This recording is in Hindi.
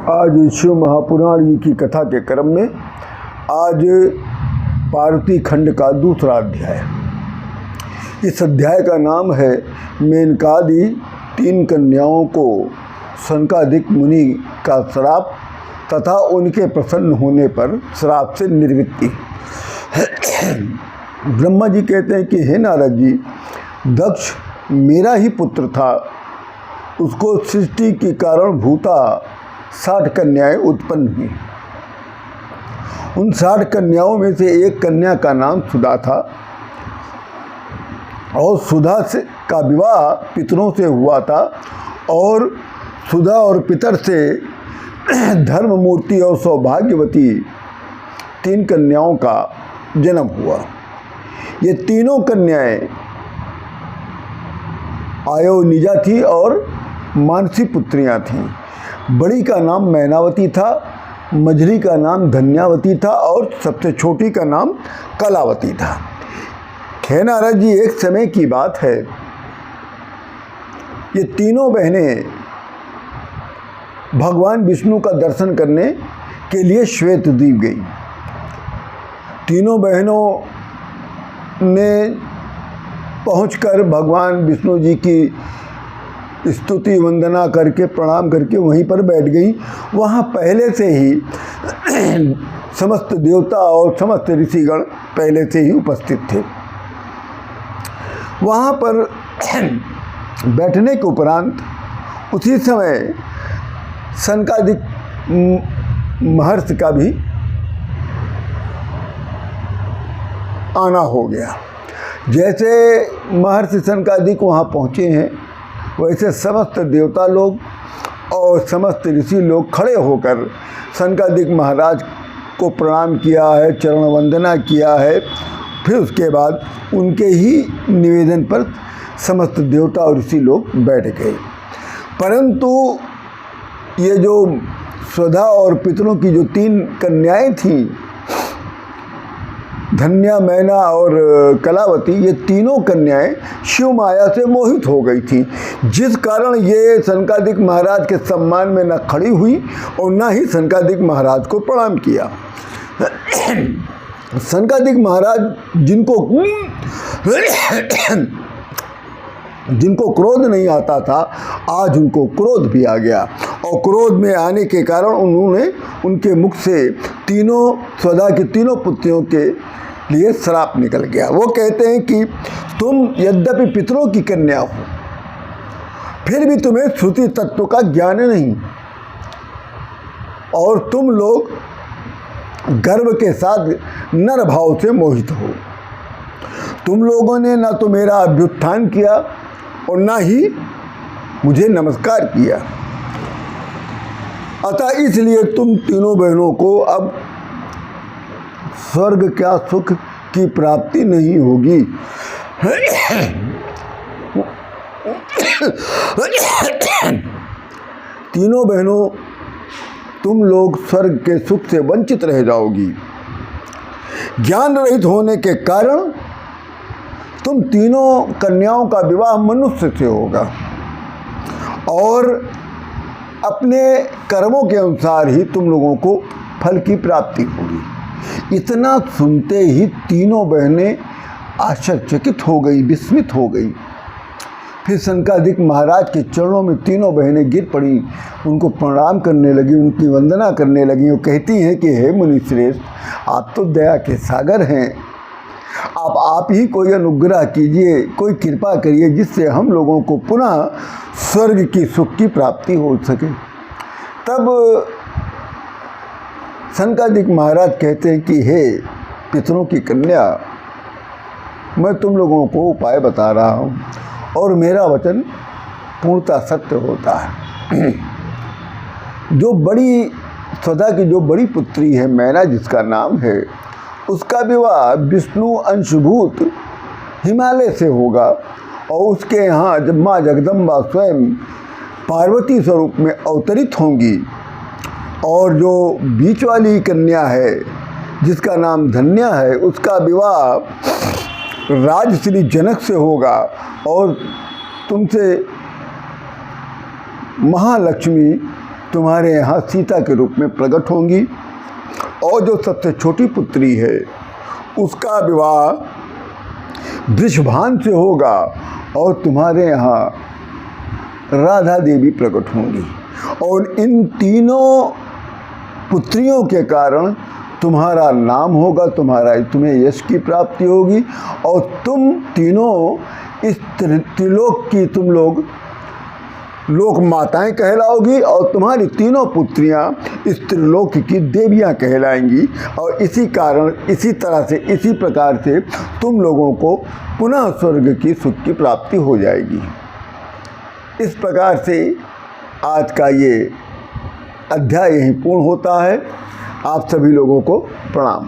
आज शिव महापुराण जी की कथा के क्रम में आज पार्वती खंड का दूसरा अध्याय। इस अध्याय का नाम है मेनकादि 3 कन्याओं को सनकादिक मुनि का श्राप तथा उनके प्रसन्न होने पर श्राप से निर्वृत्ति। ब्रह्मा जी कहते हैं कि हे नारद जी, दक्ष मेरा ही पुत्र था, उसको सृष्टि के कारण भूता 60 कन्याएं उत्पन्न हुई। उन 60 कन्याओं में से एक कन्या का नाम सुधा था और सुधा से का विवाह पितरों से हुआ था और सुधा और पितर से धर्म मूर्ति और सौभाग्यवती 3 कन्याओं का जन्म हुआ। ये तीनों कन्याएं आयोनिजा थी और मानसी पुत्रियां थीं। बड़ी का नाम मैनावती था, मझली का नाम धन्यावती था और सबसे छोटी का नाम कलावती था। हे नारद जी, एक समय की बात है, ये तीनों बहनें भगवान विष्णु का दर्शन करने के लिए श्वेत द्वीप गई। तीनों बहनों ने पहुंचकर भगवान विष्णु जी की स्तुति वंदना करके प्रणाम करके वहीं पर बैठ गई। वहाँ पहले से ही समस्त देवता और समस्त ऋषिगण पहले से ही उपस्थित थे। वहाँ पर बैठने के उपरांत उसी समय सनकादिक महर्षि का भी आना हो गया। जैसे महर्षि सनकादिक वहाँ पहुँचे हैं, वैसे समस्त देवता लोग और समस्त ऋषि लोग खड़े होकर सनकादिक महाराज को प्रणाम किया है, चरण वंदना किया है। फिर उसके बाद उनके ही निवेदन पर समस्त देवता और ऋषि लोग बैठ गए। परंतु ये जो सुधा और पितरों की जो 3 कन्याएं थीं, धन्या, मैना और कलावती, ये तीनों कन्याएं शिव माया से मोहित हो गई थी, जिस कारण ये सनकादिक महाराज के सम्मान में न खड़ी हुई और न ही सनकादिक महाराज को प्रणाम किया। सनकादिक महाराज जिनको क्रोध नहीं आता था, आज उनको क्रोध भी आ गया और क्रोध में आने के कारण उन्होंने उनके मुख से तीनों सुधा की तीनों पुत्रियों के लिए श्राप निकल गया। वो कहते हैं कि तुम यद्यपि पितरों की कन्या हो, फिर भी तुम्हें श्रुति तत्व का ज्ञान नहीं और तुम लोग गर्व के साथ नर भाव से मोहित हो। तुम लोगों ने ना तो मेरा अभ्युत्थान किया और ना ही मुझे नमस्कार किया। अतः इसलिए तुम तीनों बहनों को अब स्वर्ग क्या सुख की प्राप्ति नहीं होगी। तीनों बहनों, तुम लोग स्वर्ग के सुख से वंचित रह जाओगी। ज्ञान रहित होने के कारण तुम तीनों कन्याओं का विवाह मनुष्य से होगा और अपने कर्मों के अनुसार ही तुम लोगों को फल की प्राप्ति होगी। इतना सुनते ही तीनों बहनें आश्चर्यचकित हो गई, विस्मित हो गई। फिर सनकादिक महाराज के चरणों में तीनों बहनें गिर पड़ी, उनको प्रणाम करने लगी, उनकी वंदना करने लगी। वो कहती हैं कि हे मुनि श्रेष्ठ, आप तो दया के सागर हैं, आप ही कोई अनुग्रह कीजिए, कोई कृपा करिए जिससे हम लोगों को पुनः स्वर्ग की सुख की प्राप्ति हो सके। तब सनकादिक महाराज कहते हैं कि हे पितरों की कन्या, मैं तुम लोगों को उपाय बता रहा हूँ और मेरा वचन पूर्णतः सत्य होता है। जो बड़ी सुधा की जो बड़ी पुत्री है मैना, जिसका नाम है, उसका विवाह विष्णु अंशभूत हिमालय से होगा और उसके यहाँ जब माँ जगदम्बा स्वयं पार्वती स्वरूप में अवतरित होंगी और जो बीच वाली कन्या है जिसका नाम धन्या है, उसका विवाह राजश्री जनक से होगा और तुमसे महालक्ष्मी तुम्हारे यहाँ सीता के रूप में प्रकट होंगी। और जो सबसे छोटी पुत्री है उसका विवाह वृषभान से होगा और तुम्हारे यहाँ राधा देवी प्रकट होंगी। और इन तीनों पुत्रियों के कारण तुम्हारा नाम होगा, तुम्हें यश की प्राप्ति होगी और तुम तीनों इस त्रिलोक की तुम लोग लोक माताएं कहलाओगी और तुम्हारी तीनों पुत्रियां इस त्रिलोक की देवियां कहलाएंगी। और इसी कारण, इसी तरह से, इसी प्रकार से तुम लोगों को पुनः स्वर्ग की सुख की प्राप्ति हो जाएगी। इस प्रकार से आज का ये अध्याय यहीं पूर्ण होता है। आप सभी लोगों को प्रणाम।